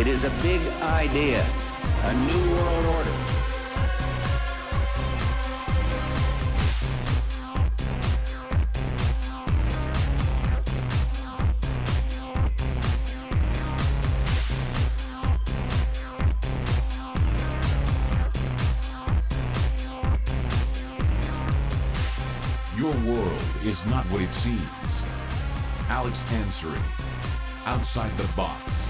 It is a big idea, a new world order. Your world is not what it seems. Alex Ansary, Outside the Box.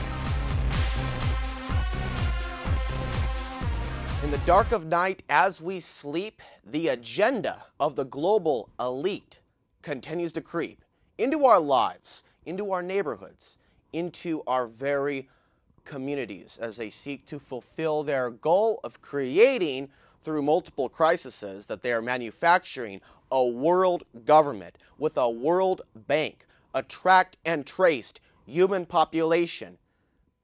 In the dark of night, as we sleep, the agenda of the global elite continues to creep into our lives, into our neighborhoods, into our very communities as they seek to fulfill their goal of creating, through multiple crises that they are manufacturing, a world government with a world bank, a tracked and traced human population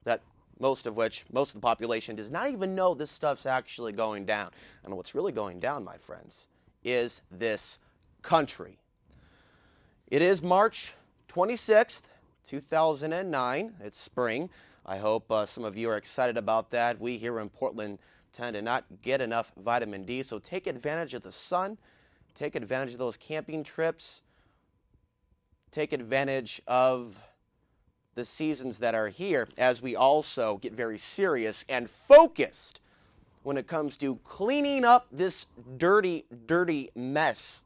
that most of the population does not even know this stuff's actually going down. And what's really going down, my friends, is this country. It is March 26th, 2009. It's spring. I hope some of you are excited about that. We here in Portland tend to not get enough vitamin D, so take advantage of the sun. Take advantage of those camping trips. Take advantage of the seasons that are here as we also get very serious and focused when it comes to cleaning up this dirty, dirty mess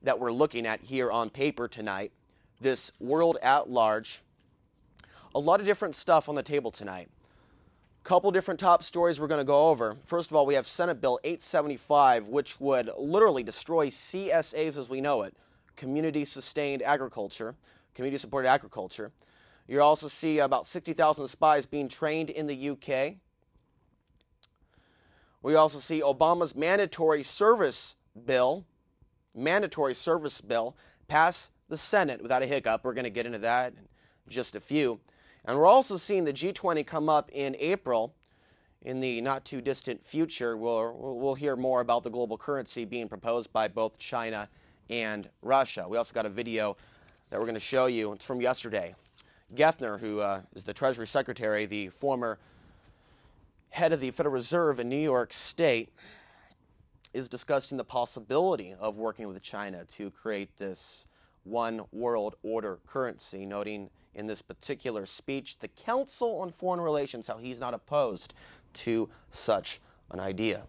that we're looking at here on paper tonight, this world at large. A lot of different stuff on the table tonight. Couple different top stories we're going to go over. First of all, we have Senate Bill 875, which would literally destroy CSAs as we know it, community-sustained agriculture, community-supported agriculture. You also see about 60,000 spies being trained in the UK. We also see Obama's mandatory service bill pass the Senate without a hiccup. We're going to get into that in just a few. And we're also seeing the G20 come up in April. In the not-too-distant future, we'll hear more about the global currency being proposed by both China and Russia. We also got a video that we're going to show you. It's from yesterday. Geffner, who is the Treasury Secretary, the former head of the Federal Reserve in New York State, is discussing the possibility of working with China to create this one world order currency, noting in this particular speech the Council on Foreign Relations how he's not opposed to such an idea.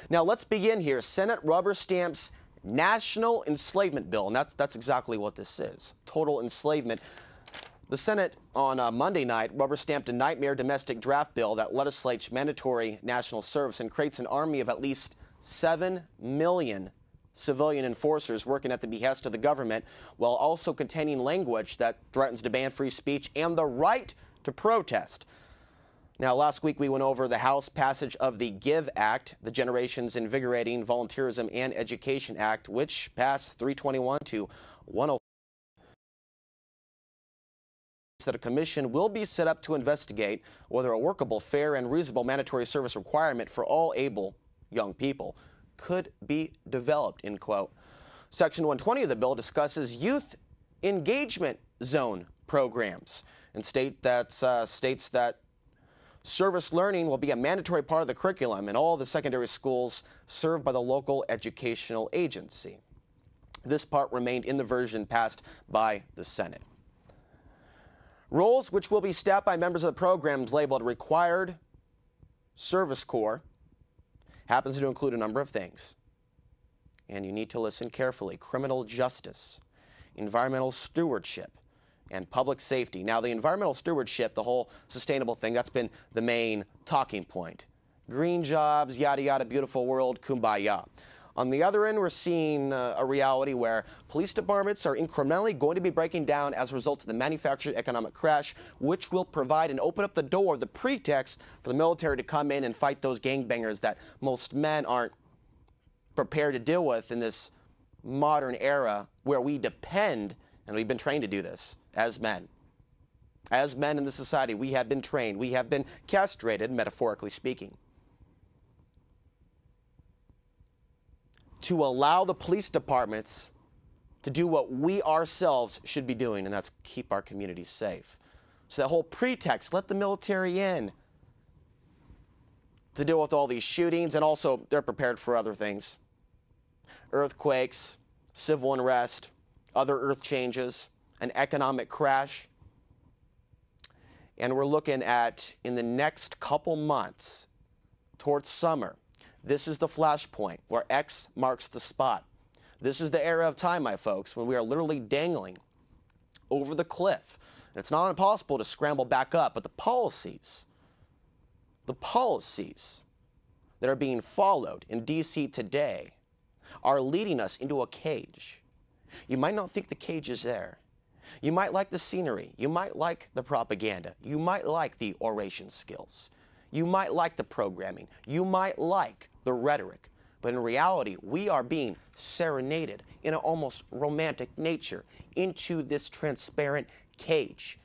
Now let's begin here. Senate rubber stamps National Enslavement Bill, and that's exactly what this is. Total enslavement. The Senate on Monday night rubber-stamped a nightmare domestic draft bill that legislates mandatory national service and creates an army of at least 7 million civilian enforcers working at the behest of the government, while also containing language that threatens to ban free speech and the right to protest. Now, last week we went over the House passage of the GIVE Act, the Generations Invigorating Volunteerism and Education Act, which passed 321 to 105. That a commission will be set up to investigate whether a workable, fair, and reasonable mandatory service requirement for all able young people could be developed, end quote. Section 120 of the bill discusses youth engagement zone programs and states that service learning will be a mandatory part of the curriculum in all the secondary schools served by the local educational agency. This part remained in the version passed by the Senate. Roles which will be staffed by members of the programs labeled Required Service Corps happens to include a number of things. And you need to listen carefully. Criminal justice, environmental stewardship, and public safety. Now, the environmental stewardship, the whole sustainable thing, that's been the main talking point. Green jobs, yada, yada, beautiful world, kumbaya. On the other end, we're seeing a reality where police departments are incrementally going to be breaking down as a result of the manufactured economic crash, which will provide and open up the door, the pretext for the military to come in and fight those gangbangers that most men aren't prepared to deal with in this modern era where we depend, and we've been trained to do this as men. As men in this society, we have been trained, we have been castrated, metaphorically speaking, to allow the police departments to do what we ourselves should be doing, and that's keep our communities safe. So that whole pretext, let the military in to deal with all these shootings, and also they're prepared for other things. Earthquakes, civil unrest, other earth changes, an economic crash. And we're looking at, in the next couple months, towards summer, this is the flashpoint where X marks the spot. This is the era of time, my folks, when we are literally dangling over the cliff. And it's not impossible to scramble back up, but the policies that are being followed in D.C. today are leading us into a cage. You might not think the cage is there. You might like the scenery. You might like the propaganda. You might like the oration skills. You might like the programming. You might like the rhetoric. But in reality, we are being serenaded in an almost romantic nature into this transparent cage.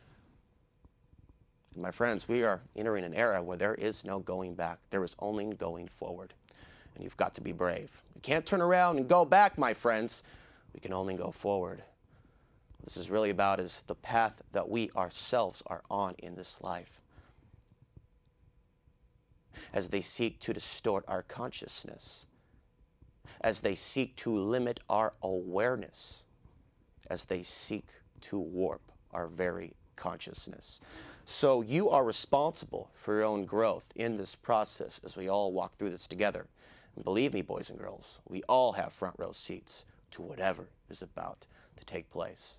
And my friends, we are entering an era where there is no going back. There is only going forward. And you've got to be brave. We can't turn around and go back, my friends. We can only go forward. What this is really about is the path that we ourselves are on in this life. As they seek to distort our consciousness, as they seek to limit our awareness, as they seek to warp our very consciousness. So you are responsible for your own growth in this process as we all walk through this together. And believe me, boys and girls, we all have front row seats to whatever is about to take place.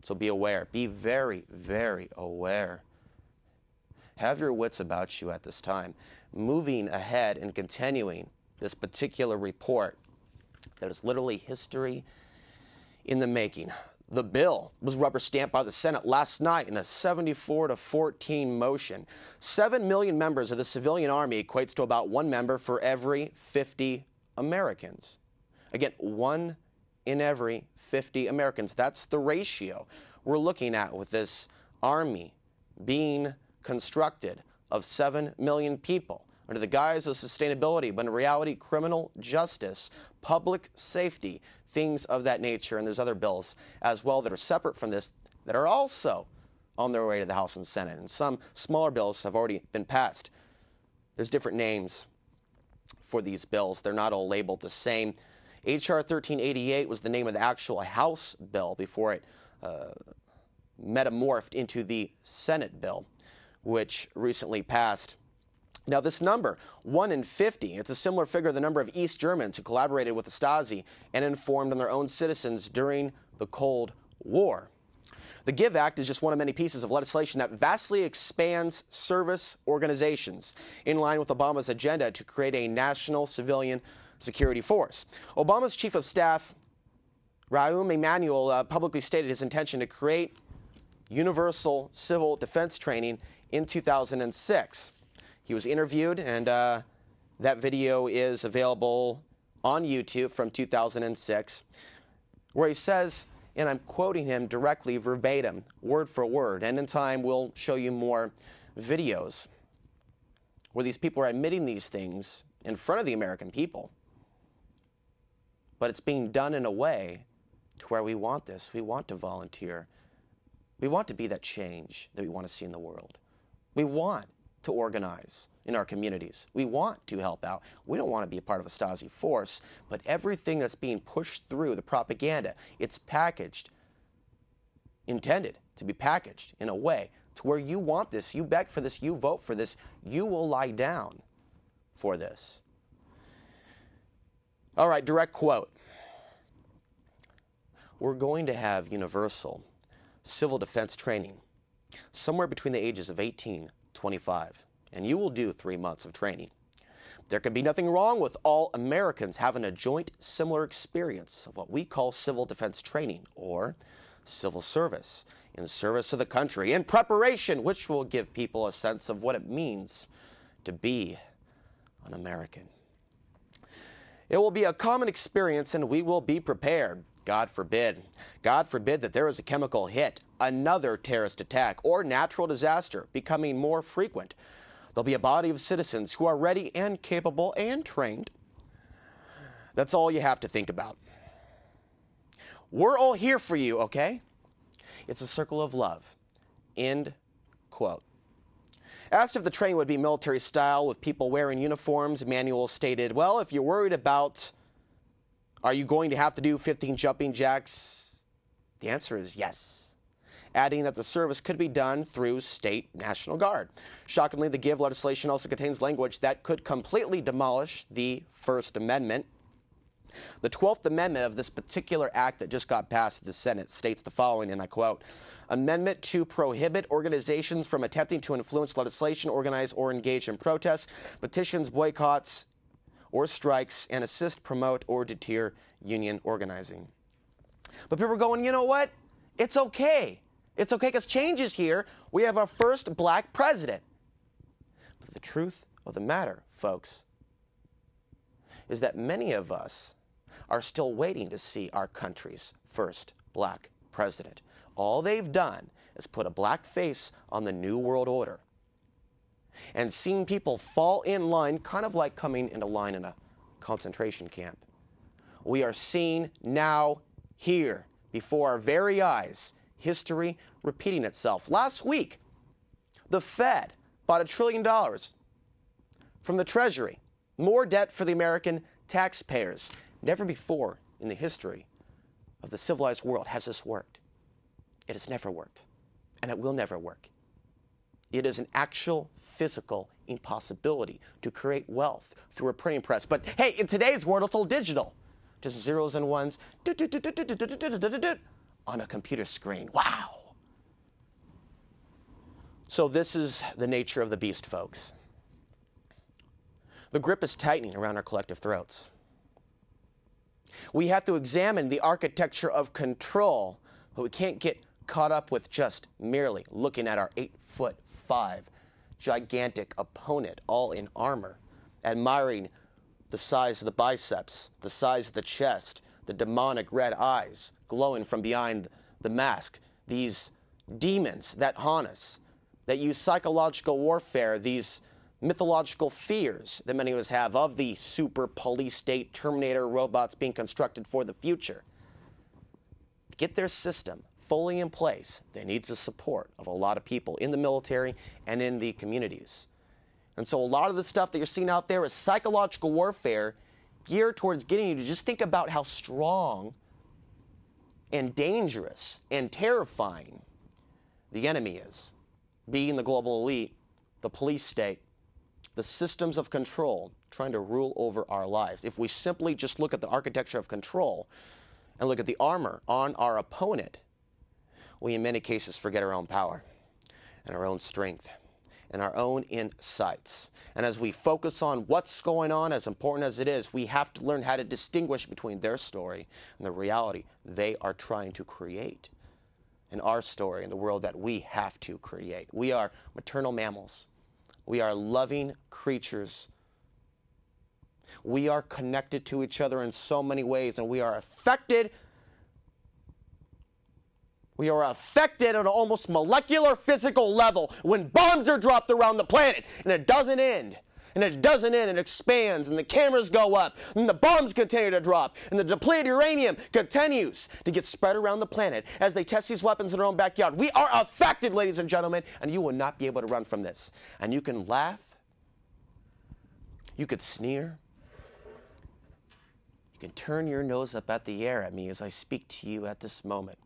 So be aware. Be very, very aware. Have your wits about you at this time. Moving ahead and continuing this particular report that is literally history in the making. The bill was rubber stamped by the Senate last night in a 74-14 motion. 7 million members of the civilian army equates to about 1 member for every 50 Americans. Again, 1 in every 50 Americans. That's the ratio we're looking at with this army being constructed of 7 million people under the guise of sustainability, but in reality, criminal justice, public safety, things of that nature. And there's other bills as well that are separate from this that are also on their way to the House and Senate. And some smaller bills have already been passed. There's different names for these bills. They're not all labeled the same. H.R. 1388 was the name of the actual House bill before it metamorphed into the Senate bill, which recently passed. Now, this number, 1 in 50, it's a similar figure to the number of East Germans who collaborated with the Stasi and informed on their own citizens during the Cold War. The GIVE Act is just one of many pieces of legislation that vastly expands service organizations in line with Obama's agenda to create a national civilian security force. Obama's chief of staff, Rahm Emanuel, publicly stated his intention to create universal civil defense training in 2006. He was interviewed, and that video is available on YouTube from 2006, where he says, and I'm quoting him directly verbatim, word for word, and in time we'll show you more videos where these people are admitting these things in front of the American people. But it's being done in a way to where we want this. We want to volunteer. We want to be that change that we want to see in the world. We want to organize in our communities. We want to help out. We don't want to be a part of a Stasi force, but everything that's being pushed through the propaganda, it's packaged, intended to be packaged in a way to where you want this, you beg for this, you vote for this, you will lie down for this. All right, direct quote. We're going to have universal civil defense training somewhere between the ages of 18 and 25, and you will do 3 months of training. There can be nothing wrong with all Americans having a joint similar experience of what we call civil defense training or civil service in service of the country in preparation, which will give people a sense of what it means to be an American. It will be a common experience and we will be prepared. God forbid that there is a chemical hit, another terrorist attack, or natural disaster becoming more frequent. There'll be a body of citizens who are ready and capable and trained. That's all you have to think about. We're all here for you, okay? It's a circle of love. End quote. Asked if the training would be military style with people wearing uniforms, Manuel stated, well, if you're worried about are you going to have to do 15 jumping jacks, the answer is yes. Adding that the service could be done through state National Guard. Shockingly, the Give legislation also contains language that could completely demolish the First Amendment. The 12th Amendment of this particular act that just got passed in the Senate states the following, and I quote, amendment to prohibit organizations from attempting to influence legislation, organize or engage in protests, petitions, boycotts, or strikes, and assist, promote, or deter union organizing. But people are going, you know what? It's okay. It's okay because change is here. We have our first black president. But the truth of the matter, folks, is that many of us are still waiting to see our country's first black president. All they've done is put a black face on the New World Order and seen people fall in line, kind of like coming into line in a concentration camp. We are seeing now, here, before our very eyes, history repeating itself. Last week, the Fed bought $1 trillion from the Treasury. More debt for the American taxpayers. Never before in the history of the civilized world has this worked. It has never worked, and it will never work. It is an actual physical impossibility to create wealth through a printing press. But hey, in today's world, it's all digital. Just zeros and ones on a computer screen. Wow. So this is the nature of the beast, folks. The grip is tightening around our collective throats. We have to examine the architecture of control, but we can't get caught up with just merely looking at our 8'5" gigantic opponent, all in armor, admiring the size of the biceps, the size of the chest, the demonic red eyes glowing from behind the mask, these demons that haunt us, that use psychological warfare, these mythological fears that many of us have of the super police state Terminator robots being constructed for the future. To get their system fully in place, they need the support of a lot of people in the military and in the communities. And so a lot of the stuff that you're seeing out there is psychological warfare geared towards getting you to just think about how strong and dangerous and terrifying the enemy is. Being the global elite, the police state, the systems of control trying to rule over our lives. If we simply just look at the architecture of control and look at the armor on our opponent, we in many cases forget our own power and our own strength and our own insights. And as we focus on what's going on, as important as it is, we have to learn how to distinguish between their story and the reality they are trying to create in our story, in the world that we have to create. We are maternal mammals. We are loving creatures. We are connected to each other in so many ways, and we are affected. We are affected at an almost molecular physical level when bombs are dropped around the planet, and it doesn't end. And it doesn't end, it expands, and the cameras go up, and the bombs continue to drop, and the depleted uranium continues to get spread around the planet as they test these weapons in their own backyard. We are affected, ladies and gentlemen, and you will not be able to run from this. And you can laugh, you could sneer, you can turn your nose up at the air at me as I speak to you at this moment.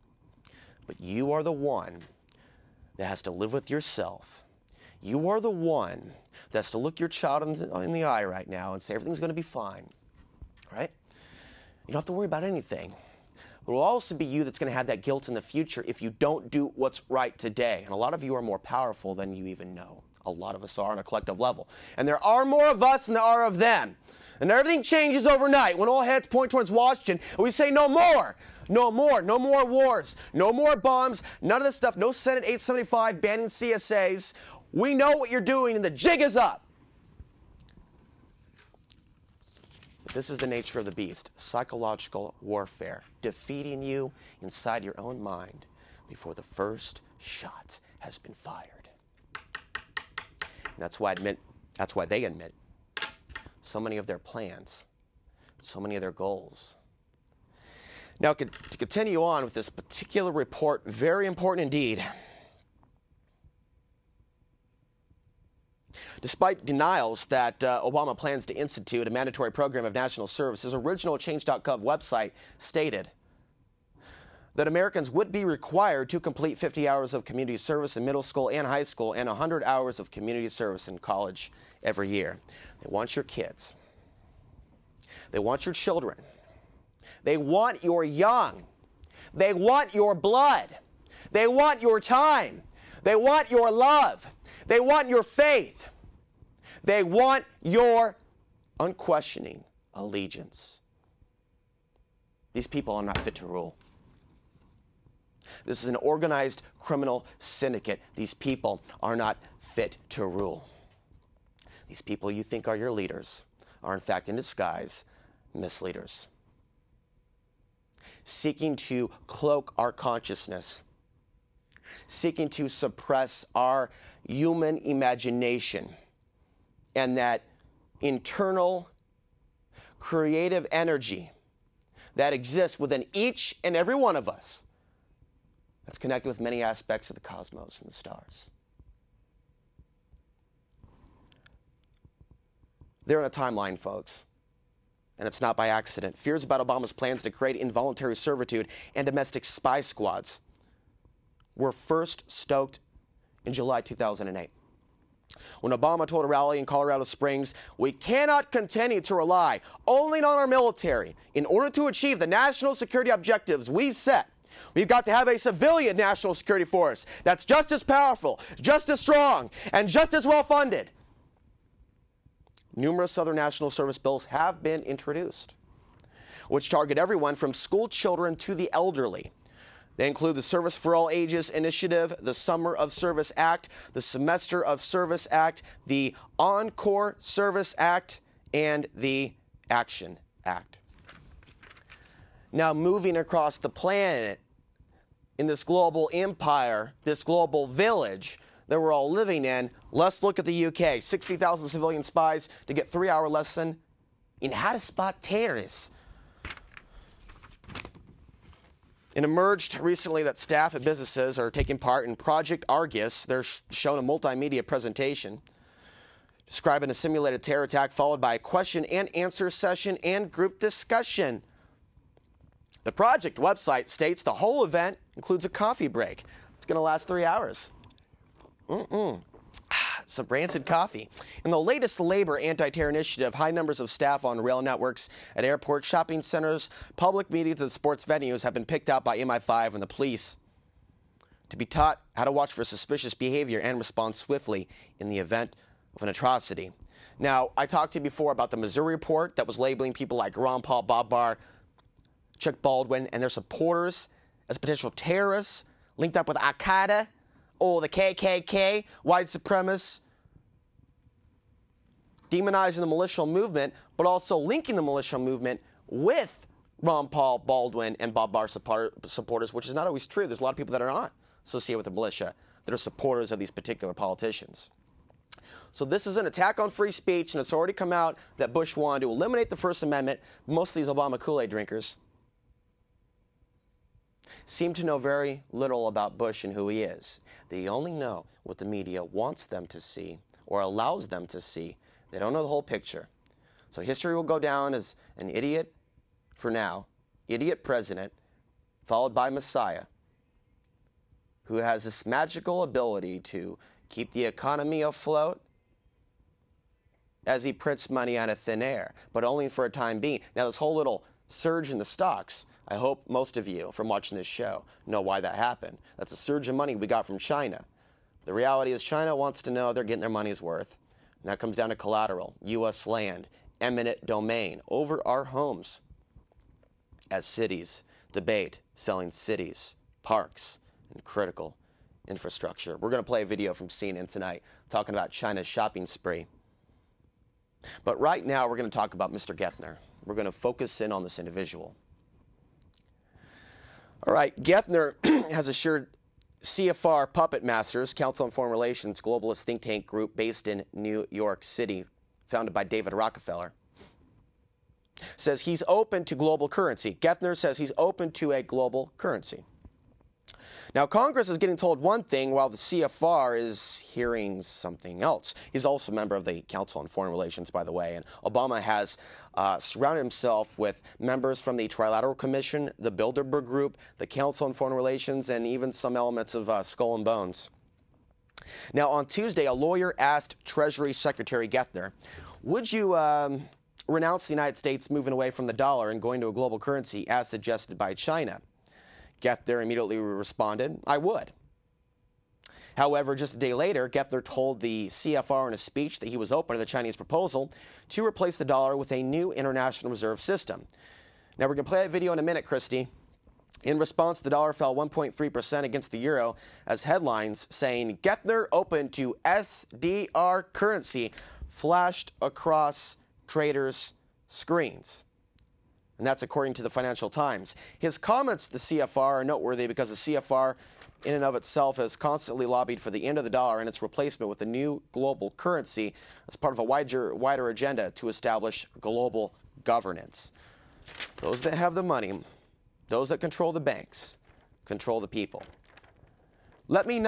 But you are the one that has to live with yourself. You are the one that has to look your child in the eye right now and say everything's going to be fine, right? You don't have to worry about anything. But it will also be you that's going to have that guilt in the future if you don't do what's right today. And a lot of you are more powerful than you even know. A lot of us are on a collective level. And there are more of us than there are of them. And everything changes overnight when all heads point towards Washington and we say no more. No more. No more wars. No more bombs. None of this stuff. No Senate 875 banning CSAs. We know what you're doing, and the jig is up. But this is the nature of the beast. Psychological warfare. Defeating you inside your own mind before the first shot has been fired. And that's why they admit so many of their plans, so many of their goals. Now, to continue on with this particular report, very important indeed. Despite denials that Obama plans to institute a mandatory program of national service, his original Change.gov website stated that Americans would be required to complete 50 hours of community service in middle school and high school and 100 hours of community service in college every year. They want your kids. They want your children. They want your young. They want your blood. They want your time. They want your love. They want your faith. They want your unquestioning allegiance. These people are not fit to rule. This is an organized criminal syndicate. These people are not fit to rule. These people you think are your leaders are in fact in disguise misleaders, seeking to cloak our consciousness, seeking to suppress our human imagination and that internal creative energy that exists within each and every one of us that's connected with many aspects of the cosmos and the stars. They're in a timeline, folks. And it's not by accident. Fears about Obama's plans to create involuntary servitude and domestic spy squads were first stoked in July 2008. When Obama told a rally in Colorado Springs, "We cannot continue to rely only on our military. In order to achieve the national security objectives we've set, we've got to have a civilian national security force that's just as powerful, just as strong, and just as well funded." Numerous other national service bills have been introduced, which target everyone from school children to the elderly. They include the Service for All Ages Initiative, the Summer of Service Act, the Semester of Service Act, the Encore Service Act, and the Action Act. Now, moving across the planet in this global empire, this global village that we're all living in, let's look at the UK. 60,000 civilian spies to get 3-hour lesson in how to spot terrorists. It emerged recently that staff at businesses are taking part in Project Argus. They're shown a multimedia presentation describing a simulated terror attack followed by a question and answer session and group discussion. The project website states the whole event includes a coffee break. It's going to last 3 hours. Some rancid coffee. In the latest labor anti-terror initiative, high numbers of staff on rail networks, at airports, shopping centers, public meetings, and sports venues have been picked out by MI5 and the police to be taught how to watch for suspicious behavior and respond swiftly in the event of an atrocity. Now, I talked to you before about the Missouri report that was labeling people like Ron Paul, Bob Barr, Chuck Baldwin, and their supporters as potential terrorists linked up with Al-Qaeda, or the KKK, white supremacists, demonizing the militia movement, but also linking the militia movement with Ron Paul, Baldwin, and Bob Barr supporters, which is not always true. There's a lot of people that are not associated with the militia that are supporters of these particular politicians. So this is an attack on free speech, and it's already come out that Bush wanted to eliminate the First Amendment. Most of these Obama Kool-Aid drinkers seem to know very little about Bush and who he is. They only know what the media wants them to see or allows them to see. They don't know the whole picture. So history will go down as an idiot for now, idiot president, followed by Messiah, who has this magical ability to keep the economy afloat as he prints money out of thin air, but only for a time being. Now, this whole little surge in the stocks, I hope most of you from watching this show know why that happened. That's a surge of money we got from China. The reality is China wants to know they're getting their money's worth. And that comes down to collateral, U.S. land, eminent domain over our homes. As cities debate selling cities, parks, and critical infrastructure. We're going to play a video from CNN tonight talking about China's shopping spree. But right now we're going to talk about Mr. Gethner. We're going to focus in on this individual. All right, Gethner has assured CFR Puppetmasters, Council on Foreign Relations, globalist think tank group based in New York City, founded by David Rockefeller, says he's open to global currency. Gethner says he's open to a global currency. Now, Congress is getting told one thing while the CFR is hearing something else. He's also a member of the Council on Foreign Relations, by the way, and Obama has surrounded himself with members from the Trilateral Commission, the Bilderberg Group, the Council on Foreign Relations, and even some elements of Skull and Bones. Now, on Tuesday, a lawyer asked Treasury Secretary Geithner, would you renounce the United States moving away from the dollar and going to a global currency as suggested by China? Geithner immediately responded, I would. However, just a day later, Geithner told the CFR in a speech that he was open to the Chinese proposal to replace the dollar with a new international reserve system. Now, we're going to play that video in a minute, Christy. In response, the dollar fell 1.3% against the euro as headlines saying Geithner open to SDR currency flashed across traders' screens. And that's according to the Financial Times. His comments to the CFR are noteworthy because the CFR in and of itself has constantly lobbied for the end of the dollar and its replacement with a new global currency as part of a wider agenda to establish global governance. Those that have the money, those that control the banks, control the people. Let me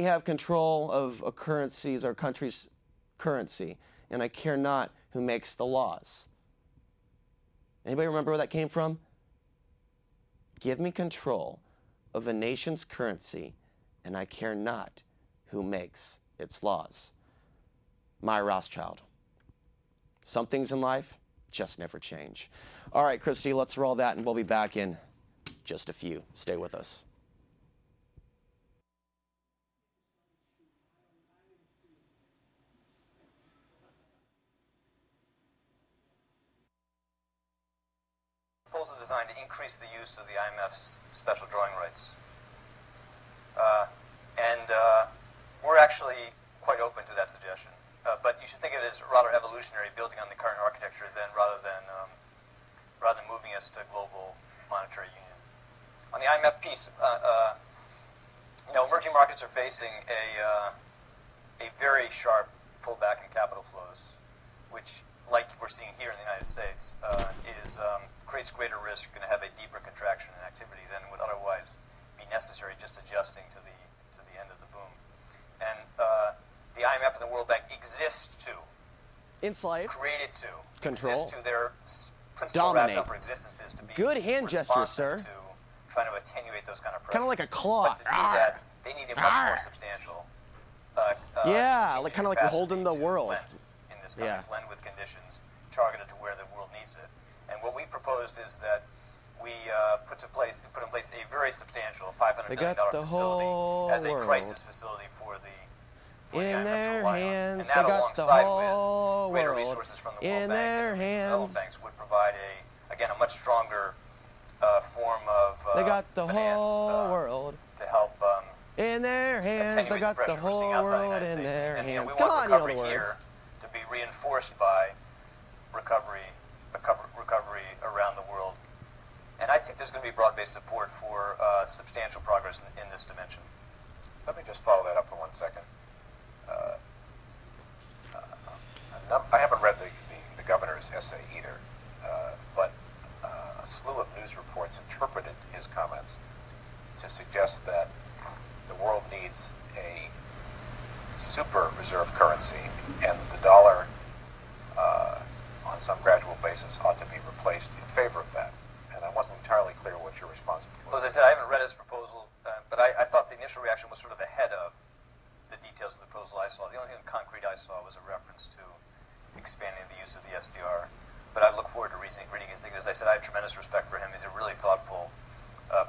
have control of a currency's or country's currency, and I care not who makes the laws. Anybody remember where that came from? Give me control of a nation's currency, and I care not who makes its laws. My Rothschild. Some things in life just never change. All right, Christy, let's roll that, and we'll be back in just a few. Stay with us. Proposal designed to increase the use of the IMF's special drawing rights. We're actually quite open to that suggestion. But you should think of it as rather evolutionary, building on the current architecture rather than moving us to global monetary union. On the IMF piece, emerging markets are facing a very sharp pullback in capital flows, which, like we're seeing here in the United States, creates greater risk. You're going to have a deeper contraction in activity than would otherwise be necessary, just adjusting to the end of the boom. And the IMF and the World Bank exist to enslave, created to control, exist to their principal dominate. rationale for existence is to be good hand gesture, sir. To trying to attenuate those kind of pressures. Kind of like a claw. But to do that, they need a much more substantial. Yeah, like kind of like you're holding the world. In this country, blend with conditions targeted to where the world needs it. And what we proposed is that we put in place a very substantial $500 million facility as a crisis facility for the in their hands, they got the whole greater world resources from the in World their Bank. hands. Banks would provide a much stronger form of they got the finance, whole world to help in their hands. They got the whole world in their hands. Come on, you know the words. To be reinforced by recovery around the world, and I think there's going to be broad-based support for substantial progress in this dimension. Let me just follow that up for 1 second. I haven't read the governor's essay either, but a slew of news reports interpreted his comments to suggest that the world needs a super reserve currency, and the dollar, on some gradual basis, ought to be replaced in favor of that. And I wasn't entirely clear what your response was. Well, as I said, I haven't read his proposal, but I thought the initial reaction was sort of ahead of the details of the proposal I saw. The only thing concrete I saw was a reference to expanding the use of the SDR. But I look forward to reading his thing. As I said, I have tremendous respect for him. He's a really thoughtful,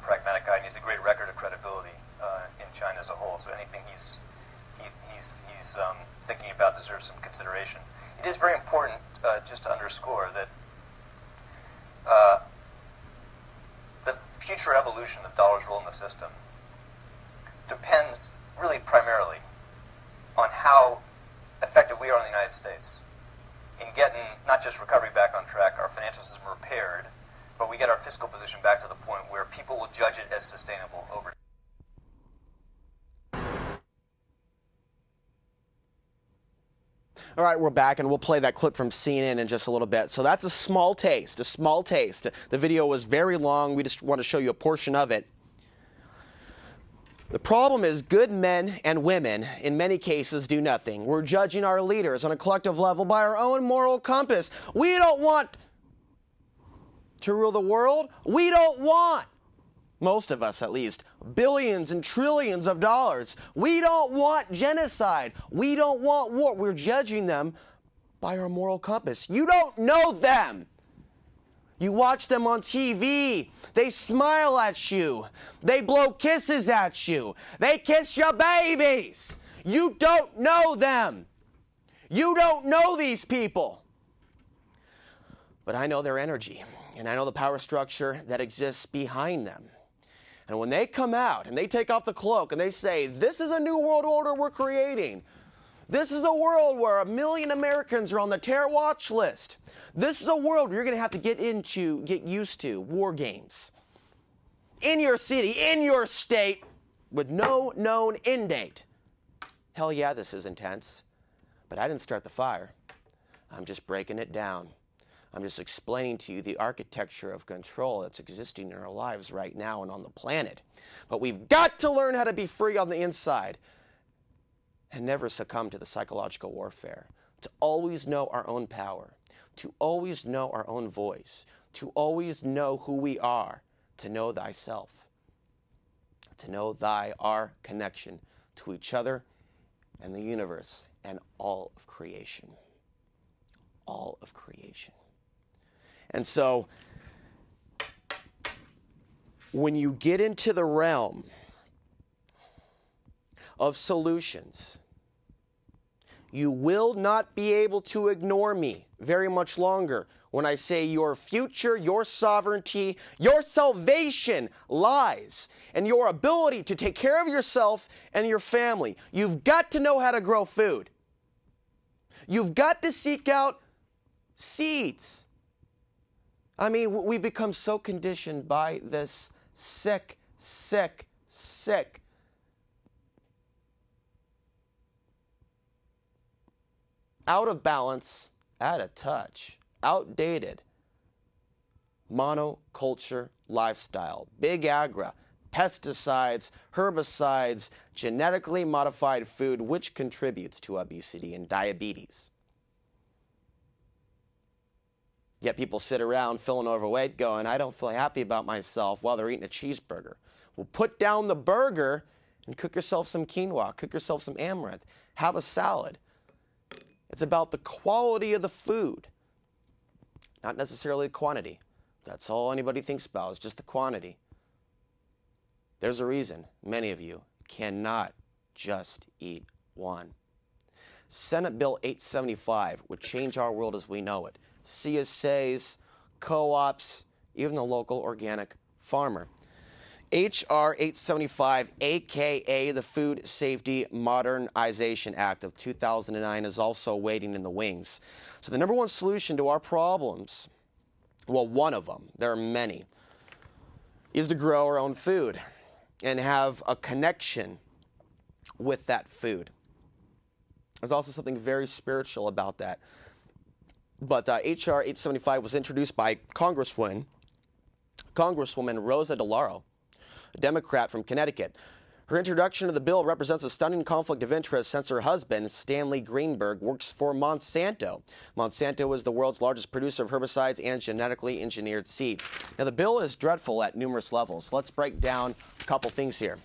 pragmatic guy, and he's a great record of credibility in China as a whole. So anything he's thinking about deserves some consideration. It is very important, just to underscore, that the future evolution of dollars' role in the system depends really primarily on how effective we are in the United States in getting not just recovery back on track, our financial system repaired, but we get our fiscal position back to the point where people will judge it as sustainable over time. All right, we're back, and we'll play that clip from CNN in just a little bit. So that's a small taste, a small taste. The video was very long. We just want to show you a portion of it. The problem is good men and women, in many cases, do nothing. We're judging our leaders on a collective level by our own moral compass. We don't want to rule the world. We don't want, most of us at least, billions and trillions of dollars. We don't want genocide. We don't want war. We're judging them by our moral compass. You don't know them. You watch them on TV. They smile at you. They blow kisses at you. They kiss your babies. You don't know them. You don't know these people. But I know their energy, and I know the power structure that exists behind them. And when they come out and they take off the cloak and they say, this is a new world order we're creating. This is a world where 1 million Americans are on the terror watch list. This is a world where you're going to have to get used to war games. In your city, in your state, with no known end date. Hell yeah, this is intense. But I didn't start the fire. I'm just breaking it down. I'm just explaining to you the architecture of control that's existing in our lives right now and on the planet. But we've got to learn how to be free on the inside and never succumb to the psychological warfare. To always know our own power. To always know our own voice. To always know who we are. To know thyself. To know our connection to each other and the universe and all of creation. All of creation. And so, when you get into the realm of solutions, you will not be able to ignore me very much longer when I say your future, your sovereignty, your salvation lies in your ability to take care of yourself and your family. You've got to know how to grow food. You've got to seek out seeds. I mean, we've become so conditioned by this sick, out of balance, out of touch, outdated monoculture lifestyle, big agri, pesticides, herbicides, genetically modified food, which contributes to obesity and diabetes. Yet people sit around feeling overweight going, I don't feel happy about myself, while they're eating a cheeseburger. Well, put down the burger and cook yourself some quinoa, cook yourself some amaranth, have a salad. It's about the quality of the food, not necessarily the quantity. That's all anybody thinks about is just the quantity. There's a reason many of you cannot just eat one. Senate Bill 875 would change our world as we know it. CSAs, co-ops, even the local organic farmer. H.R. 875, a.k.a. the Food Safety Modernization Act of 2009, is also waiting in the wings. So the number one solution to our problems, well, one of them, there are many, is to grow our own food and have a connection with that food. There's also something very spiritual about that. But H.R. 875 was introduced by Congresswoman Rosa DeLauro, a Democrat from Connecticut. Her introduction of the bill represents a stunning conflict of interest since her husband, Stanley Greenberg, works for Monsanto. Monsanto is the world's largest producer of herbicides and genetically engineered seeds. Now, the bill is dreadful at numerous levels. Let's break down a couple things here.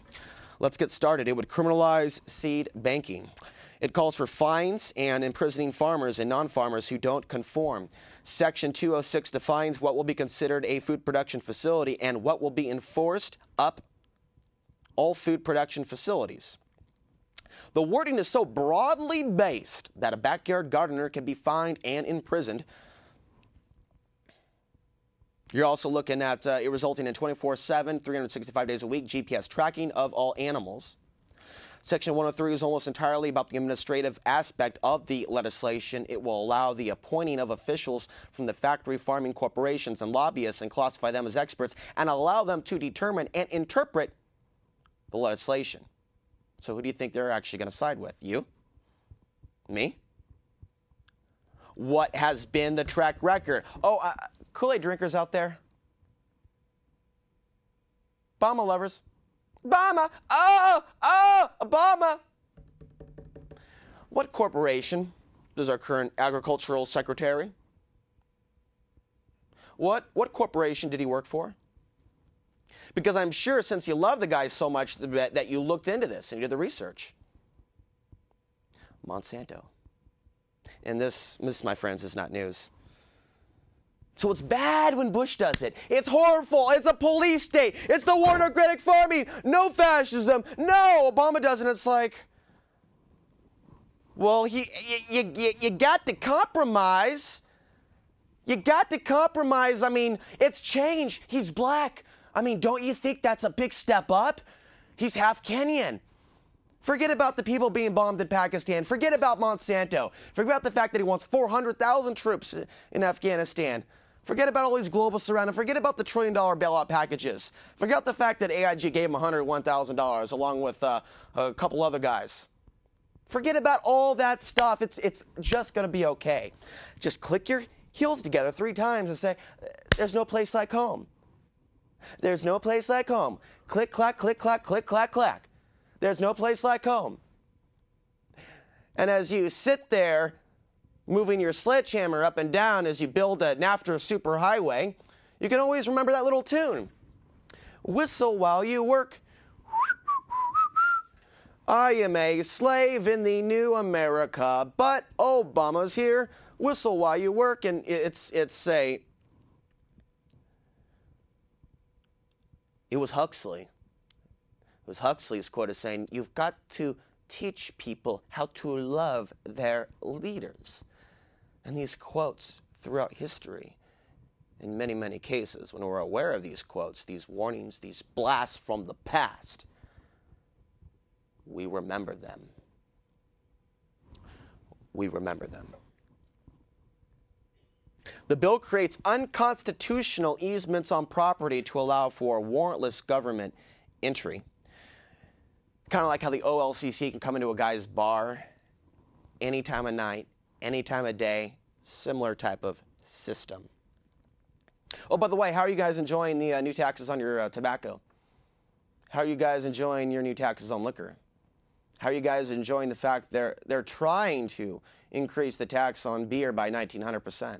Let's get started. It would criminalize seed banking. It calls for fines and imprisoning farmers and non-farmers who don't conform. Section 206 defines what will be considered a food production facility and what will be enforced up all food production facilities. The wording is so broadly based that a backyard gardener can be fined and imprisoned. You're also looking at it resulting in 24/7, 365 days a week GPS tracking of all animals. Section 103 is almost entirely about the administrative aspect of the legislation. It will allow the appointing of officials from the factory farming corporations and lobbyists and classify them as experts and allow them to determine and interpret the legislation. So who do you think they're actually going to side with? You? Me? what has been the track record. Oh, Kool-Aid drinkers out there? Obama lovers? Obama! Oh, Obama! What corporation does our current agricultural secretary? What corporation did he work for? Because I'm sure since you love the guy so much that you looked into this and you did the research. Monsanto. And this, my friends, is not news. So it's bad when Bush does it. It's horrible. It's a police state. It's the Warner-Critic farming. No fascism. No, Obama does it. It's like, well, you got to compromise. You got to compromise. I mean, it's change. He's black. I mean, don't you think that's a big step up? He's half Kenyan. Forget about the people being bombed in Pakistan. Forget about Monsanto. Forget about the fact that he wants 400,000 troops in Afghanistan. Forget about all these globalists around him. Forget about the $1 trillion bailout packages. Forget the fact that AIG gave him $101,000 along with a couple other guys. Forget about all that stuff. It's just going to be okay. Just click your heels together 3 times and say, there's no place like home. There's no place like home. Click, clack, click, clack, click, clack, clack. There's no place like home. And as you sit there, moving your sledgehammer up and down as you build a NAFTA superhighway, you can always remember that little tune. Whistle while you work. I am a slave in the new America, but Obama's here. Whistle while you work. And it was Huxley. It was Huxley's quote as saying, you've got to teach people how to love their leaders. And these quotes throughout history, in many, many cases, when we're aware of these quotes, these warnings, these blasts from the past, we remember them. We remember them. The bill creates unconstitutional easements on property to allow for warrantless government entry. Kind of like how the OLCC can come into a guy's bar any time of night, any time of day, similar type of system. Oh, by the way, how are you guys enjoying the new taxes on your tobacco? How are you guys enjoying your new taxes on liquor? How are you guys enjoying the fact they're trying to increase the tax on beer by 1,900%?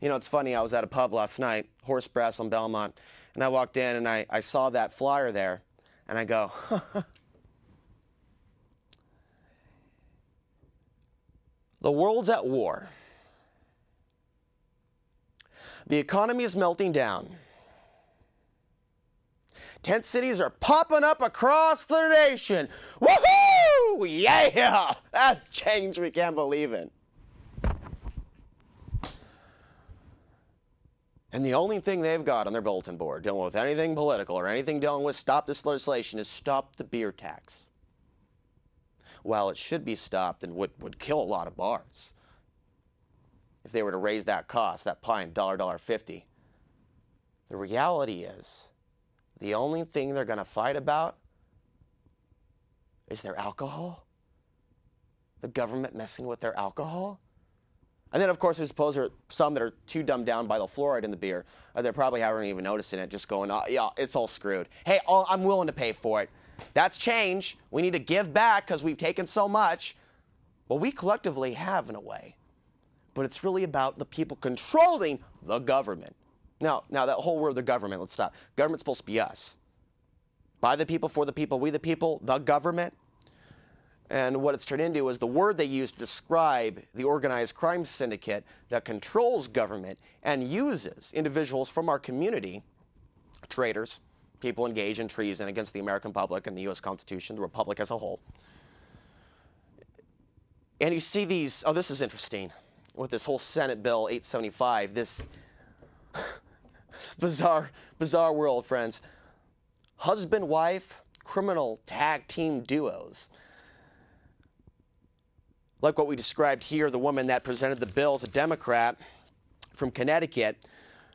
You know, it's funny, I was at a pub last night, Horse Brass on Belmont, and I walked in and I saw that flyer there, and I go, the world's at war. The economy is melting down. Tent cities are popping up across the nation. Woohoo! Yeah! That's change we can't believe in. And the only thing they've got on their bulletin board dealing with anything political or anything dealing with stop this legislation is stop the beer tax. Well, it should be stopped and would kill a lot of bars if they were to raise that cost, that pint, $1.50. The reality is, the only thing they're going to fight about is their alcohol. The government messing with their alcohol. And then, of course, I suppose there are some that are too dumbed down by the fluoride in the beer. They probably haven't even noticed it, just going, oh, yeah, it's all screwed. Hey, I'm willing to pay for it. That's change. We need to give back because we've taken so much. Well, we collectively have in a way. But it's really about the people controlling the government. Now that whole word, the government, let's stop. Government's supposed to be us. By the people, for the people, we the people, the government. And what it's turned into is the word they use to describe the organized crime syndicate that controls government and uses individuals from our community, traitors, people engaged in treason against the American public and the U.S. Constitution, the Republic as a whole. And you see these, oh, this is interesting, with this whole Senate Bill 875, this bizarre world, friends. Husband-wife criminal tag team duos. Like what we described here, the woman that presented the bill is a Democrat from Connecticut.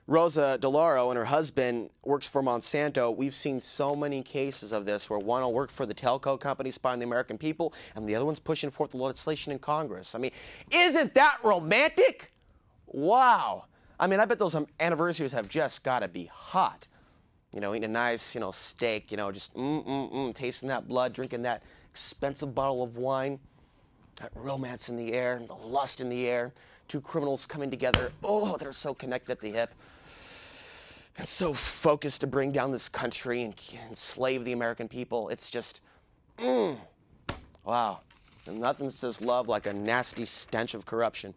Rosa DeLauro and her husband works for Monsanto. We've seen so many cases of this where one will work for the telco company spying the American people and the other one's pushing forth the legislation in Congress. I mean, isn't that romantic? Wow. I mean, I bet those anniversaries have just got to be hot. You know, eating a nice, steak, just tasting that blood, drinking that expensive bottle of wine. That romance in the air, the lust in the air. Two criminals coming together. Oh, they're so connected at the hip. And so focused to bring down this country and enslave the American people. It's just, wow. And nothing says love like a nasty stench of corruption.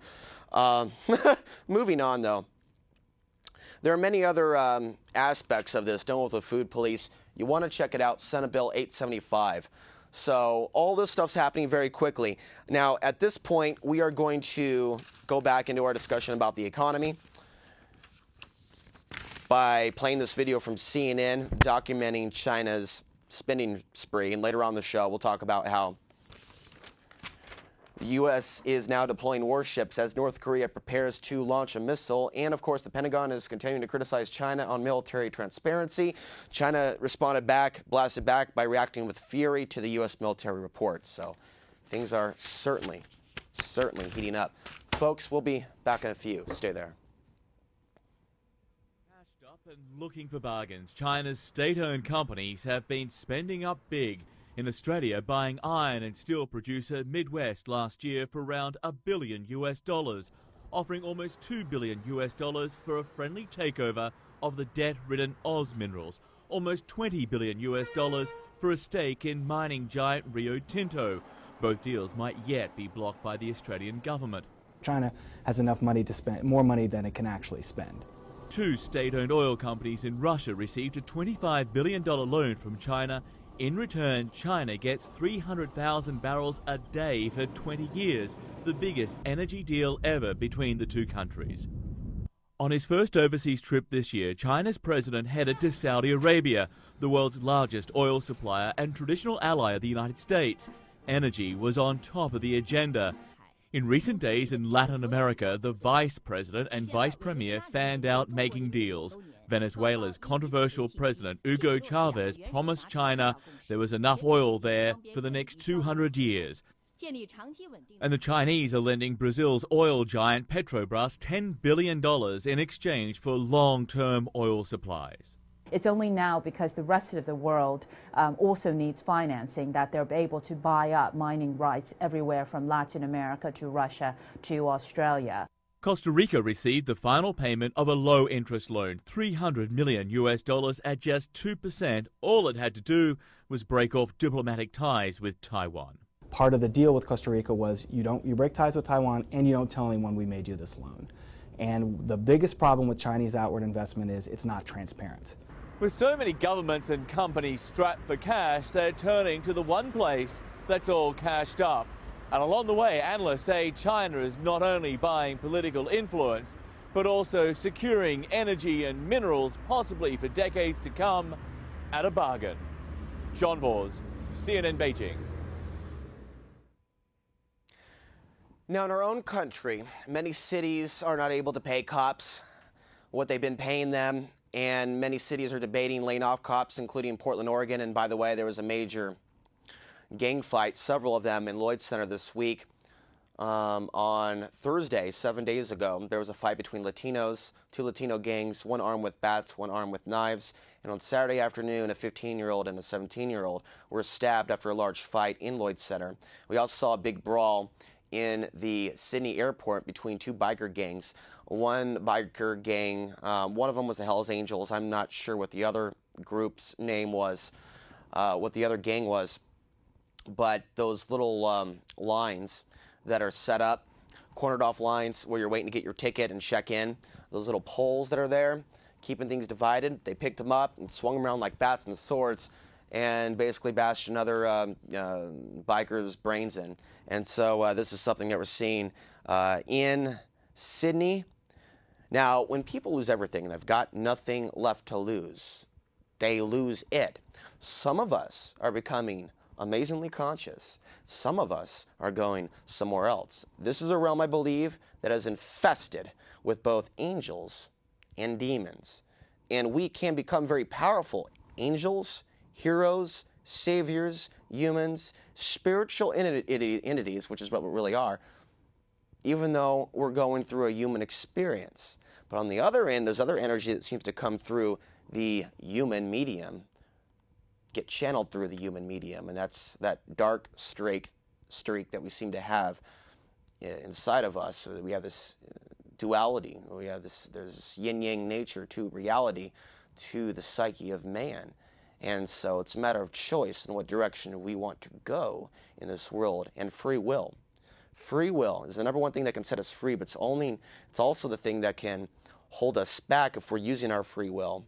Moving on, though. There are many other aspects of this dealing with the food police. You want to check it out, Senate Bill 875. So all this stuff's happening very quickly. Now, at this point, we are going to go back into our discussion about the economy by playing this video from CNN documenting China's spending spree. And later on in the show, we'll talk about how the U.S. is now deploying warships as North Korea prepares to launch a missile. And, of course, the Pentagon is continuing to criticize China on military transparency. China responded back, blasted back by reacting with fury to the U.S. military reports. So things are certainly heating up. Folks, we'll be back in a few. Stay there. Cashed up and looking for bargains, China's state-owned companies have been spending up big. In Australia, buying iron and steel producer Midwest last year for around $1 billion, offering almost $2 billion for a friendly takeover of the debt-ridden Oz Minerals, almost $20 billion for a stake in mining giant Rio Tinto. Both deals might yet be blocked by the Australian government. China has enough money to spend, more money than it can actually spend. Two state-owned oil companies in Russia received a $25 billion loan from China. In return, China gets 300,000 barrels a day for 20 years, the biggest energy deal ever between the two countries. On his first overseas trip this year, China's president headed to Saudi Arabia, the world's largest oil supplier and traditional ally of the United States. Energy was on top of the agenda. In recent days in Latin America, the vice president and vice premier fanned out making deals. Venezuela's controversial president Hugo Chavez promised China there was enough oil there for the next 200 years. And the Chinese are lending Brazil's oil giant Petrobras $10 billion in exchange for long-term oil supplies. It's only now, because the rest of the world also needs financing, that they're able to buy up mining rights everywhere from Latin America to Russia to Australia. Costa Rica received the final payment of a low-interest loan, $300 million at just 2%. All it had to do was break off diplomatic ties with Taiwan. Part of the deal with Costa Rica was you break ties with Taiwan and you don't tell anyone we made you this loan. And the biggest problem with Chinese outward investment is it's not transparent. With so many governments and companies strapped for cash, they're turning to the one place that's all cashed up. And along the way, analysts say China is not only buying political influence, but also securing energy and minerals, possibly for decades to come, at a bargain. John Vos, CNN Beijing. Now, in our own country, many cities are not able to pay cops what they've been paying them. And many cities are debating laying off cops, including Portland, Oregon. And by the way, there was a major gang fight, several of them in Lloyd Center this week. On Thursday, 7 days ago, there was a fight between Latinos, two Latino gangs, one armed with bats, one armed with knives. And on Saturday afternoon, a 15-year-old and a 17-year-old were stabbed after a large fight in Lloyd Center. We also saw a big brawl in the Sydney airport between two biker gangs. One biker gang, one of them was the Hells Angels. I'm not sure what the other group's name was, what the other gang was. But those little lines that are set up, cornered off lines where you're waiting to get your ticket and check in, those little poles that are there, keeping things divided, they picked them up and swung them around like bats and swords and basically bashed another biker's brains in. And so this is something that we're seeing in Sydney. Now, when people lose everything and they've got nothing left to lose, they lose it. Some of us are becoming amazingly conscious. Some of us are going somewhere else. This is a realm, I believe, that is infested with both angels and demons. And we can become very powerful angels, heroes, saviors, humans, spiritual entities, which is what we really are, even though we're going through a human experience. But on the other end, there's other energy that seems to come through the human medium, get channeled through the human medium, and that's that dark streak that we seem to have inside of us. So we have this duality. We have there's this yin-yang nature to reality, to the psyche of man. And so it's a matter of choice in what direction we want to go in this world, and free will. Free will is the number one thing that can set us free, but it's also the thing that can hold us back if we're using our free will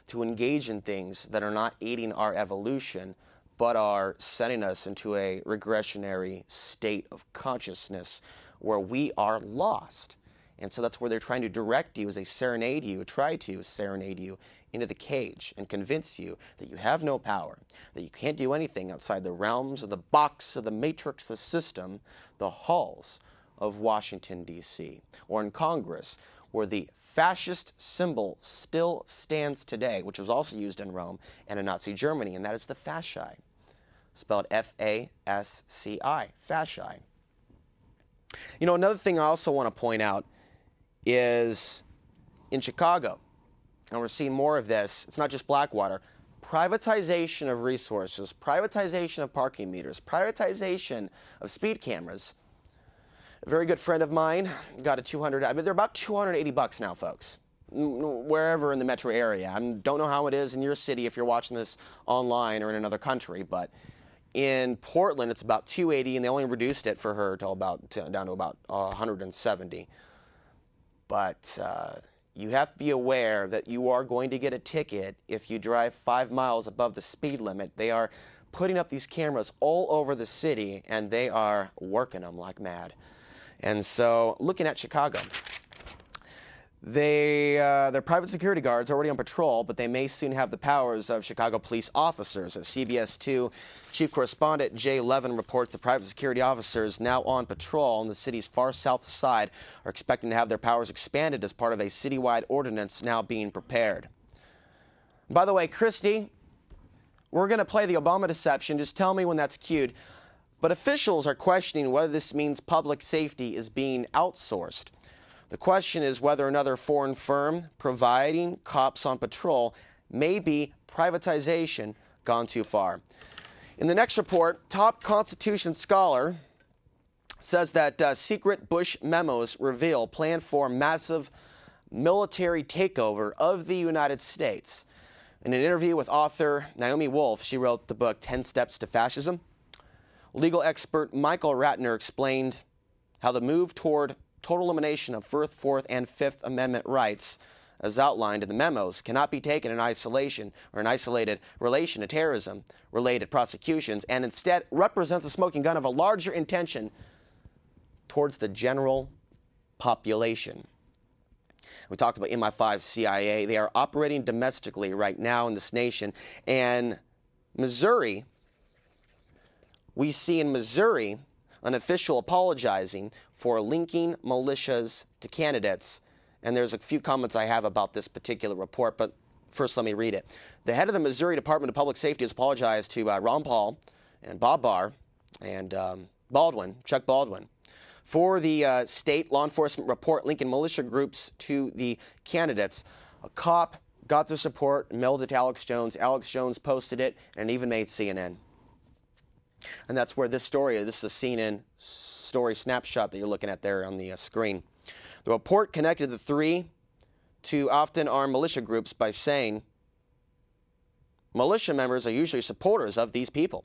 to engage in things that are not aiding our evolution, but are setting us into a regressionary state of consciousness where we are lost. And so that's where they're trying to direct you as they try to serenade you into the cage and convince you that you have no power, that you can't do anything outside the realms of the box of the matrix, the system, the halls of Washington, D.C., or in Congress, where the fascist symbol still stands today, which was also used in Rome and in Nazi Germany, and that is the fasci, spelled F-A-S-C-I, fasci. You know, another thing I also want to point out is in Chicago, and we're seeing more of this, it's not just Blackwater, privatization of resources, privatization of parking meters, privatization of speed cameras. A very good friend of mine got a they're about $280 now, folks, wherever in the metro area. I don't know how it is in your city if you're watching this online or in another country, but in Portland it's about $280, and they only reduced it for her down to about $170. But you have to be aware that you are going to get a ticket if you drive 5 miles above the speed limit. They are putting up these cameras all over the city, and they are working them like mad. And so, looking at Chicago, their private security guards are already on patrol, but they may soon have the powers of Chicago police officers. As CBS 2 chief correspondent Jay Levin reports, the private security officers now on patrol on the city's far south side are expecting to have their powers expanded as part of a citywide ordinance now being prepared. By the way, Christy, we're going to play the Obama deception. Just tell me when that's cued. But officials are questioning whether this means public safety is being outsourced. The question is whether another foreign firm providing cops on patrol may be privatization gone too far. In the next report, top Constitution scholar says that secret Bush memos reveal plan for massive military takeover of the United States. In an interview with author Naomi Wolf, she wrote the book 10 Steps to Fascism. Legal expert Michael Ratner explained how the move toward total elimination of First, Fourth, and Fifth Amendment rights, as outlined in the memos, cannot be taken in isolation or an isolated relation to terrorism-related prosecutions, and instead represents the smoking gun of a larger intention towards the general population. We talked about MI5 CIA. They are operating domestically right now in this nation. And Missouri, we see in Missouri an official apologizing for linking militias to candidates. And there's a few comments I have about this particular report, but first let me read it. The head of the Missouri Department of Public Safety has apologized to Ron Paul and Bob Barr and Chuck Baldwin, for the state law enforcement report linking militia groups to the candidates. A cop got their support and mailed it to Alex Jones. Alex Jones posted it and even made CNN. And that's where this is a CNN story snapshot that you're looking at there on the screen. The report connected the three to often armed militia groups by saying militia members are usually supporters of these people.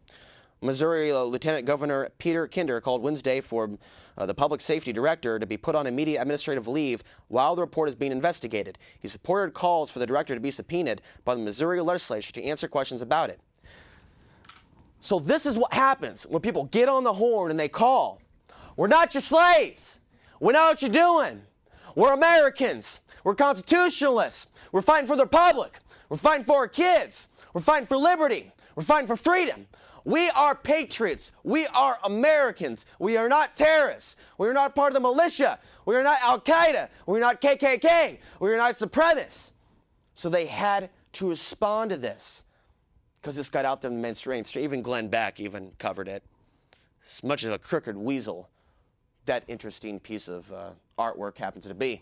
Missouri Lieutenant Governor Peter Kinder called Wednesday for the public safety director to be put on immediate administrative leave while the report is being investigated. He supported calls for the director to be subpoenaed by the Missouri legislature to answer questions about it. So this is what happens when people get on the horn and they call. We're not your slaves. We know what you're doing. We're Americans. We're constitutionalists. We're fighting for the republic. We're fighting for our kids. We're fighting for liberty. We're fighting for freedom. We are patriots. We are Americans. We are not terrorists. We are not part of the militia. We are not Al-Qaeda. We are not KKK. We are not supremacists. So they had to respond to this because this got out there in the mainstream. Even Glenn Beck even covered it. As much of a crooked weasel that interesting piece of artwork happens to be.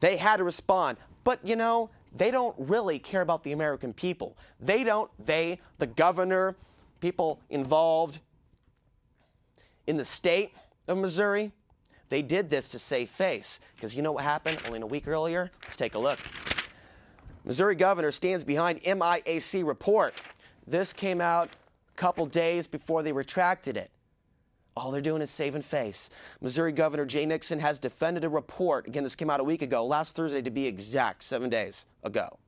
They had to respond. But, you know, they don't really care about the American people. The governor, people involved in the state of Missouri, they did this to save face. Because you know what happened only a week earlier? Let's take a look. Missouri governor stands behind MIAC report. This came out a couple days before they retracted it. All they're doing is saving face. Missouri Governor Gov Nixon has defended a report. Again, this came out a week ago, last Thursday to be exact, 7 days ago.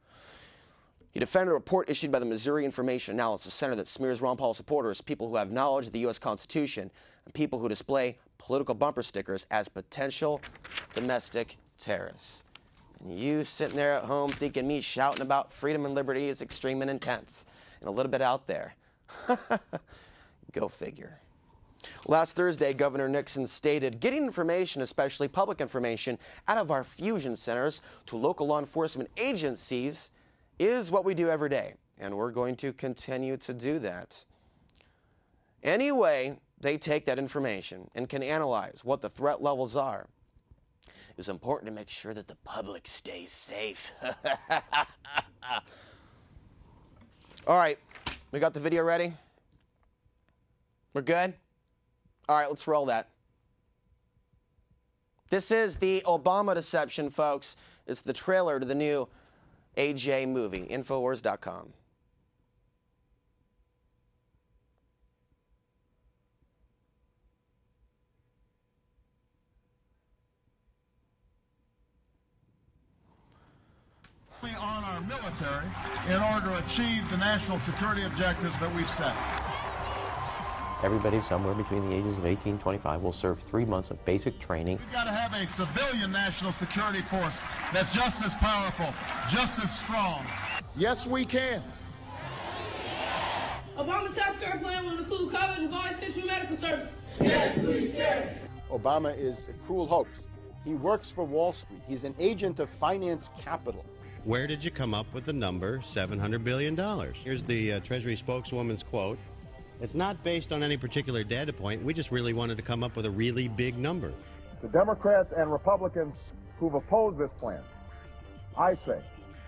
He defended a report issued by the Missouri Information Analysis Center that smears Ron Paul supporters, people who have knowledge of the U.S. Constitution, and people who display political bumper stickers as potential domestic terrorists. And you sitting there at home thinking me shouting about freedom and liberty is extreme and intense and a little bit out there. Go figure. Last Thursday, Governor Nixon stated, getting information, especially public information, out of our fusion centers to local law enforcement agencies is what we do every day, and we're going to continue to do that. Anyway, they take that information and can analyze what the threat levels are. It was important to make sure that the public stays safe. All right, we got the video ready? We're good? All right, let's roll that. This is the Obama deception, folks. It's the trailer to the new AJ movie, Infowars.com. On our military in order to achieve the national security objectives that we've set. Everybody somewhere between the ages of 18 and 25 will serve 3 months of basic training. We've got to have a civilian national security force that's just as powerful, just as strong. Yes, we can. Obama's South Carolina plan will include coverage of all essential medical services. Yes, we can. Obama is a cruel hoax. He works for Wall Street. He's an agent of finance capital. Where did you come up with the number $700 billion? Here's the Treasury spokeswoman's quote. It's not based on any particular data point. We just really wanted to come up with a really big number. To Democrats and Republicans who've opposed this plan, I say,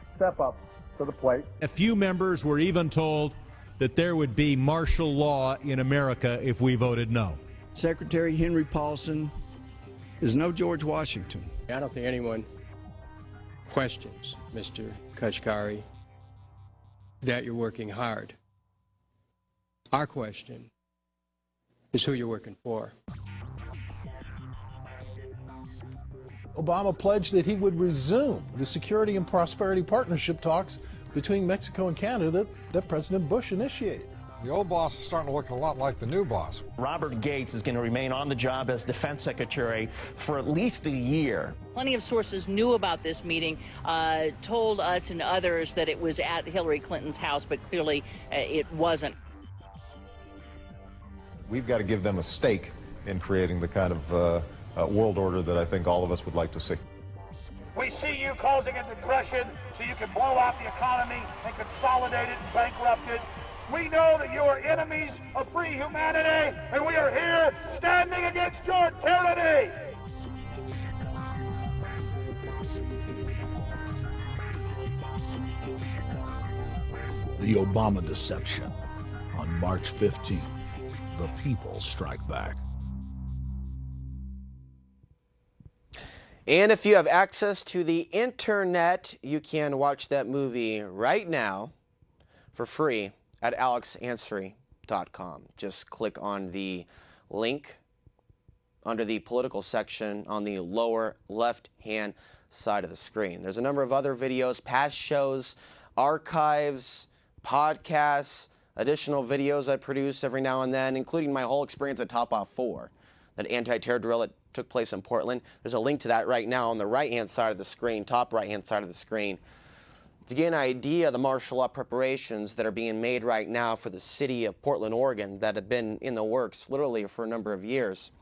step up to the plate. A few members were even told that there would be martial law in America if we voted no. Secretary Henry Paulson is no George Washington. I don't think anyone questions, Mr. Kashkari, that you're working hard. Our question is who you're working for. Obama pledged that he would resume the Security and Prosperity Partnership talks between Mexico and Canada that President Bush initiated. The old boss is starting to look a lot like the new boss. Robert Gates is going to remain on the job as Defense Secretary for at least a year. Plenty of sources knew about this meeting, told us and others that it was at Hillary Clinton's house, but clearly it wasn't. We've got to give them a stake in creating the kind of world order that I think all of us would like to see. We see you causing a depression so you can blow out the economy and consolidate it and bankrupt it. We know that you are enemies of free humanity, and we are here standing against your tyranny. The Obama deception on March 15th. The people strike back. And if you have access to the internet, you can watch that movie right now for free at alexansary.com. Just click on the link under the political section on the lower left-hand side of the screen. There's a number of other videos, past shows, archives, podcasts, additional videos I produce every now and then, including my whole experience at Top Off 4, that anti-terror drill that took place in Portland. There's a link to that right now on the right-hand side of the screen, top right-hand side of the screen. To get an idea of the martial law preparations that are being made right now for the city of Portland, Oregon, that have been in the works literally for a number of years.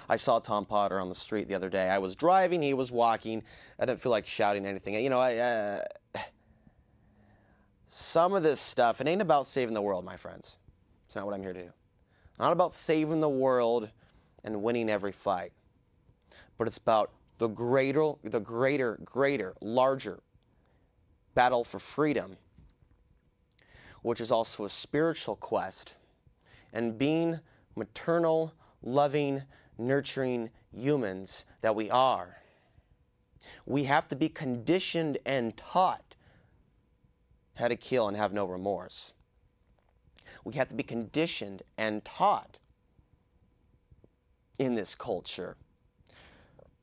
I saw Tom Potter on the street the other day. I was driving, he was walking. I didn't feel like shouting anything. You know, some of this stuff, it ain't about saving the world, my friends. It's not what I'm here to do. Not about saving the world and winning every fight. But it's about the greater, larger battle for freedom, which is also a spiritual quest, and being maternal, loving, nurturing humans that we are. We have to be conditioned and taught how to kill and have no remorse. We have to be conditioned and taught in this culture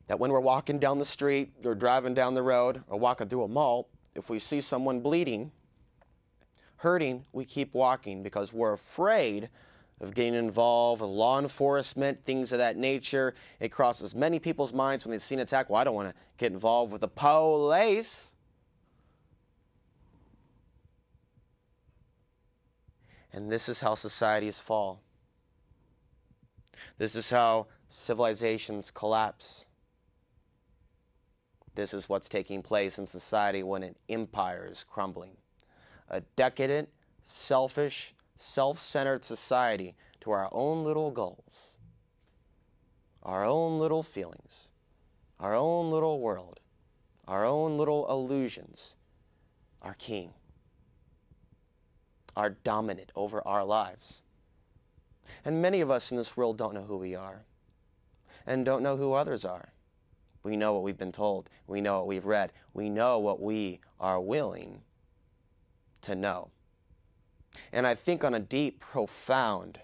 that when we're walking down the street or driving down the road or walking through a mall, if we see someone bleeding, hurting, we keep walking because we're afraid of getting involved with law enforcement, things of that nature. It crosses many people's minds when they see an attack. Well, I don't want to get involved with the police. And this is how societies fall. This is how civilizations collapse. This is what's taking place in society when an empire is crumbling. A decadent, selfish, self-centered society to our own little goals, our own little feelings, our own little world, our own little illusions, our king, are dominant over our lives. And many of us in this world don't know who we are and don't know who others are. We know what we've been told. We know what we've read. We know what we are willing to know. And I think on a deep, profound,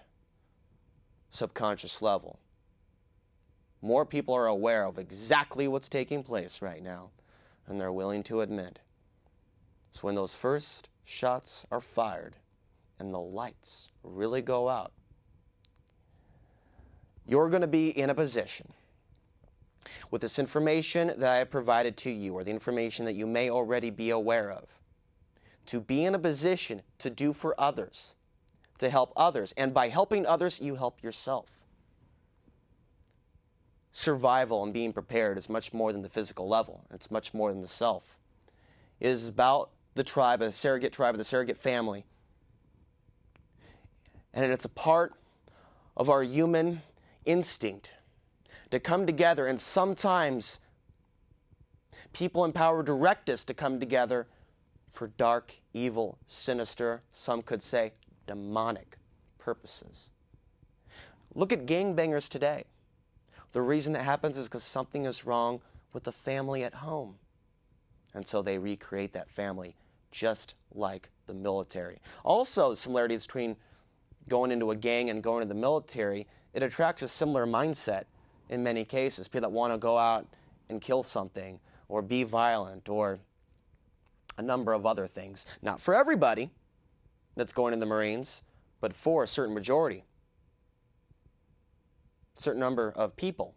subconscious level, more people are aware of exactly what's taking place right now than they're willing to admit. So when those first shots are fired and the lights really go out, you're going to be in a position with this information that I have provided to you, or the information that you may already be aware of, to be in a position to do for others, to help others. And by helping others, you help yourself. Survival and being prepared is much more than the physical level. It's much more than the self. It is about the tribe, the surrogate family. And it's a part of our human instinct to come together, and sometimes people in power direct us to come together for dark, evil, sinister, some could say demonic purposes. Look at gangbangers today. The reason that happens is because something is wrong with the family at home. And so they recreate that family just like the military. Also, the similarities between going into a gang and going into the military, it attracts a similar mindset in many cases. People that want to go out and kill something or be violent or a number of other things. Not for everybody that's going in the Marines, but for a certain majority. A certain number of people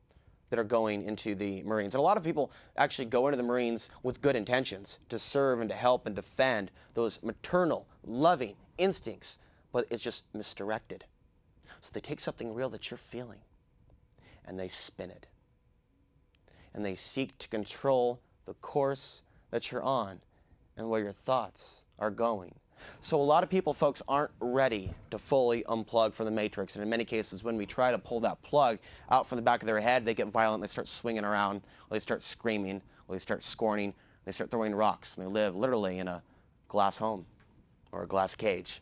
that are going into the Marines. And a lot of people actually go into the Marines with good intentions to serve and to help and defend those maternal, loving instincts, but it's just misdirected. So they take something real that you're feeling and they spin it. And they seek to control the course that you're on and where your thoughts are going. So a lot of people, folks, aren't ready to fully unplug from the matrix. And in many cases, when we try to pull that plug out from the back of their head, they get violent, they start swinging around, or they start screaming, or they start scorning, they start throwing rocks. And they live literally in a glass home or a glass cage.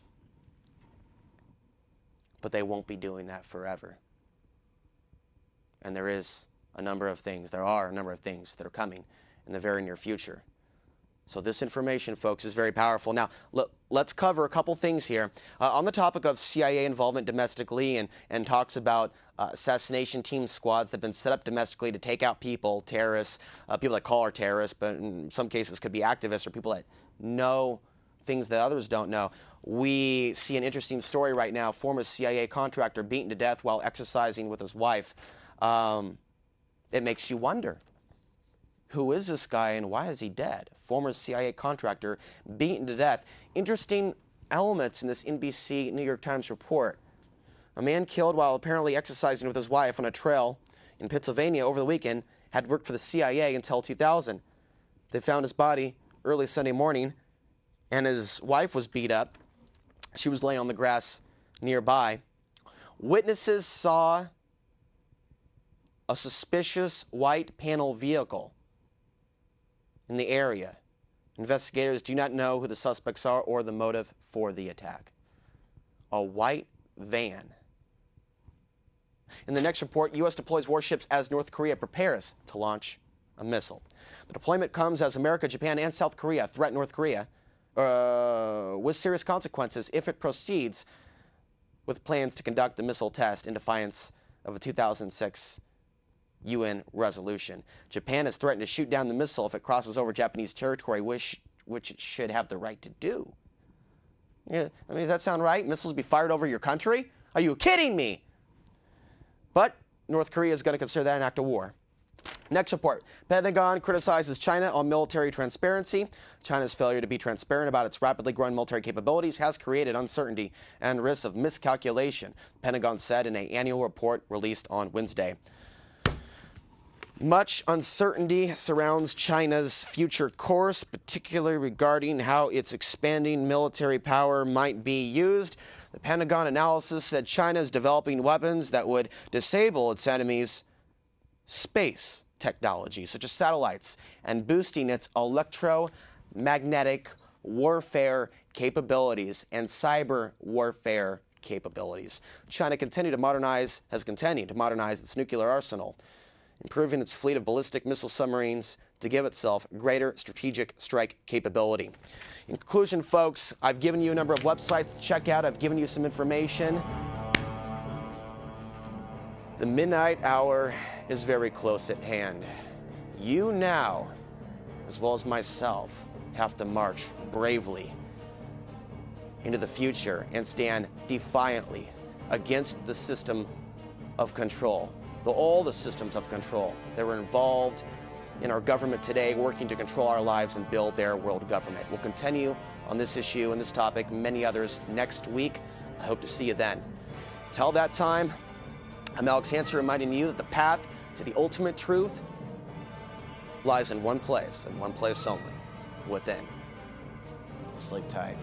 But they won't be doing that forever. And there are a number of things that are coming in the very near future. So this information, folks, is very powerful. Now, let's cover a couple things here. On the topic of CIA involvement domestically and talks about assassination team squads that have been set up domestically to take out people, terrorists, people that call are terrorists, but in some cases could be activists or people that know things that others don't know. We see an interesting story right now. Former CIA contractor beaten to death while exercising with his wife. It makes you wonder. Who is this guy and why is he dead? Former CIA contractor beaten to death. Interesting elements in this NBC New York Times report. A man killed while apparently exercising with his wife on a trail in Pennsylvania over the weekend had worked for the CIA until 2000. They found his body early Sunday morning, and his wife was beat up. She was laying on the grass nearby. Witnesses saw a suspicious white panel vehicle in the area. Investigators do not know who the suspects are or the motive for the attack. A white van. In the next report, U.S. deploys warships as North Korea prepares to launch a missile. The deployment comes as America, Japan, and South Korea threaten North Korea with serious consequences if it proceeds with plans to conduct a missile test in defiance of a 2006 UN resolution. Japan has threatened to shoot down the missile if it crosses over Japanese territory, which it should have the right to do. Yeah, I mean, does that sound right? Missiles be fired over your country? Are you kidding me? But North Korea is going to consider that an act of war. Next report. Pentagon criticizes China on military transparency. China's failure to be transparent about its rapidly growing military capabilities has created uncertainty and risks of miscalculation, the Pentagon said in an annual report released on Wednesday. Much uncertainty surrounds China's future course, particularly regarding how its expanding military power might be used. The Pentagon analysis said China is developing weapons that would disable its enemies' space technology, such as satellites, and boosting its electromagnetic warfare capabilities and cyber warfare capabilities. China has continued to modernize its nuclear arsenal, improving its fleet of ballistic missile submarines to give itself greater strategic strike capability. In conclusion, folks, I've given you a number of websites to check out. I've given you some information. The midnight hour is very close at hand. You now, as well as myself, have to march bravely into the future and stand defiantly against the system of control. All the systems of control that were involved in our government today, working to control our lives and build their world government. We'll continue on this issue and this topic, many others, next week. I hope to see you then. Till that time, I'm Alex Ansary, reminding you that the path to the ultimate truth lies in one place and one place only, within. Sleep tight.